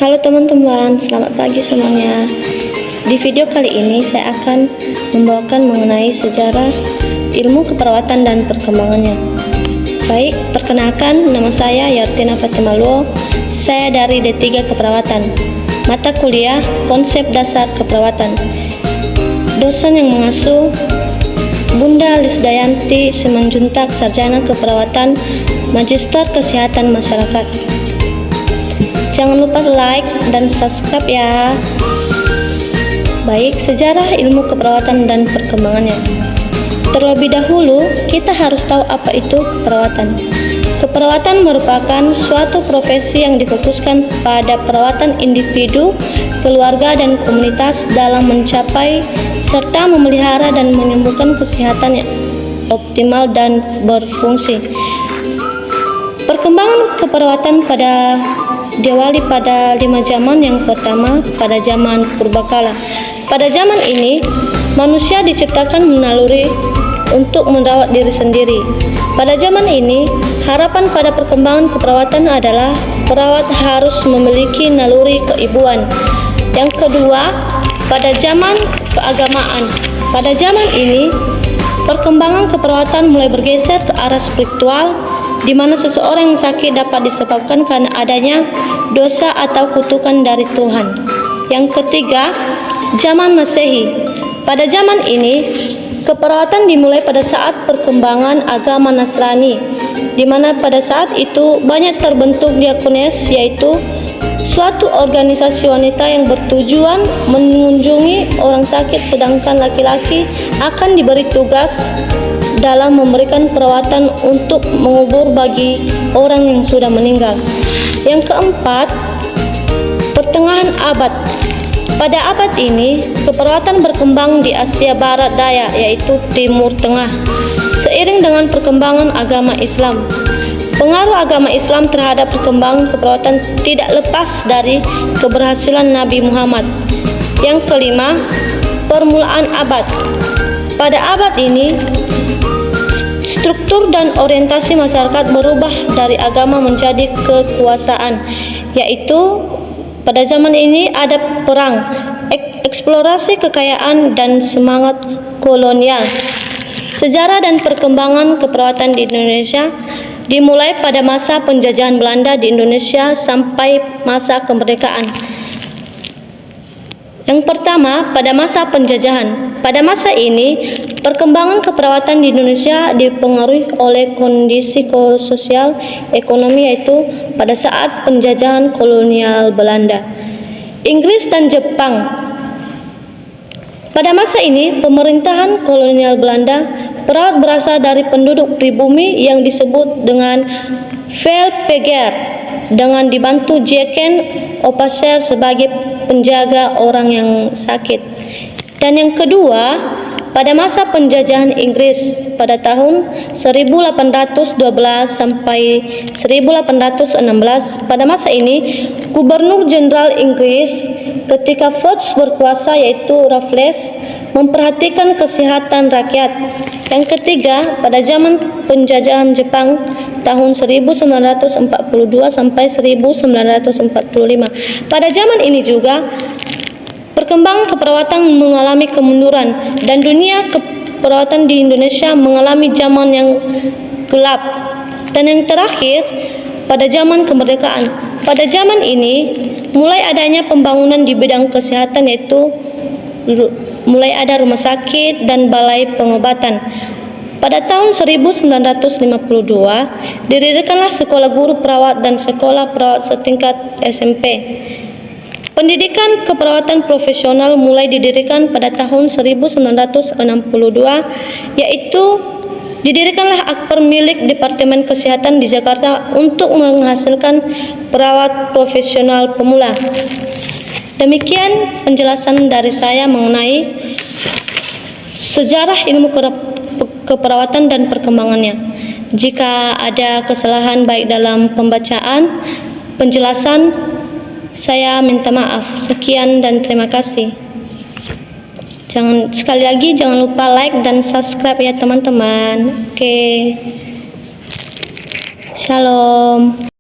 Halo teman-teman, selamat pagi semuanya. Di video kali ini saya akan membawakan mengenai sejarah ilmu keperawatan dan perkembangannya. Baik, perkenalkan, nama saya Yartina Fatima Luo. Saya dari D3 Keperawatan. Mata kuliah Konsep Dasar Keperawatan. Dosen yang mengasuh Bunda Lisdayanti Simanjuntak, Sarjana Keperawatan, Magister Kesehatan Masyarakat. Jangan lupa like dan subscribe ya. Baik, sejarah ilmu keperawatan dan perkembangannya. Terlebih dahulu, kita harus tahu apa itu keperawatan. Keperawatan merupakan suatu profesi yang difokuskan pada perawatan individu, keluarga, dan komunitas dalam mencapai serta memelihara dan menyembuhkan kesehatan yang optimal dan berfungsi. Perkembangan keperawatan diawali pada 5 zaman. Yang pertama, pada zaman purbakala. Pada zaman ini, manusia diciptakan menaluri untuk merawat diri sendiri. Pada zaman ini, harapan pada perkembangan keperawatan adalah perawat harus memiliki naluri keibuan. Yang kedua, pada zaman keagamaan. Pada zaman ini, perkembangan keperawatan mulai bergeser ke arah spiritual, di mana seseorang yang sakit dapat disebabkan karena adanya dosa atau kutukan dari Tuhan. Yang ketiga, zaman Masehi. Pada zaman ini, keperawatan dimulai pada saat perkembangan agama Nasrani, di mana pada saat itu banyak terbentuk diakones, yaitu suatu organisasi wanita yang bertujuan mengunjungi orang sakit, sedangkan laki-laki akan diberi tugas dalam memberikan perawatan untuk mengubur bagi orang yang sudah meninggal. Yang keempat, pertengahan abad. Pada abad ini, keperawatan berkembang di Asia Barat Daya, yaitu Timur Tengah, seiring dengan perkembangan agama Islam. Pengaruh agama Islam terhadap perkembangan keperawatan tidak lepas dari keberhasilan Nabi Muhammad. Yang kelima, permulaan abad. Pada abad ini, struktur dan orientasi masyarakat berubah dari agama menjadi kekuasaan, yaitu pada zaman ini ada perang, eksplorasi kekayaan, dan semangat kolonial. Sejarah dan perkembangan keperawatan di Indonesia dimulai pada masa penjajahan Belanda di Indonesia sampai masa kemerdekaan. Yang pertama, pada masa penjajahan. Pada masa ini, perkembangan keperawatan di Indonesia dipengaruhi oleh kondisi sosial ekonomi, yaitu pada saat penjajahan kolonial Belanda, Inggris, dan Jepang. Pada masa ini, pemerintahan kolonial Belanda, perawat berasal dari penduduk pribumi yang disebut dengan Velpeger, dengan dibantu Jeken Opasser sebagai penjaga orang yang sakit. Dan yang kedua, pada masa penjajahan Inggris pada tahun 1812 sampai 1816, pada masa ini Gubernur Jenderal Inggris ketika Fox berkuasa, yaitu Raffles, memperhatikan kesehatan rakyat. Yang ketiga, pada zaman penjajahan Jepang tahun 1942 sampai 1945. Pada zaman ini juga perkembangan keperawatan mengalami kemunduran dan dunia keperawatan di Indonesia mengalami zaman yang gelap. Dan yang terakhir, pada zaman kemerdekaan. Pada zaman ini mulai adanya pembangunan di bidang kesehatan, yaitu mulai ada rumah sakit dan balai pengobatan. Pada tahun 1952 didirikanlah sekolah guru perawat dan sekolah perawat setingkat SMP. Pendidikan keperawatan profesional mulai didirikan pada tahun 1962, yaitu didirikanlah Akper milik Departemen Kesehatan di Jakarta untuk menghasilkan perawat profesional pemula. Demikian penjelasan dari saya mengenai sejarah ilmu keperawatan dan perkembangannya. Jika ada kesalahan baik dalam pembacaan, penjelasan, saya minta maaf. Sekian dan terima kasih. Sekali lagi jangan lupa like dan subscribe ya teman-teman. Oke. Shalom.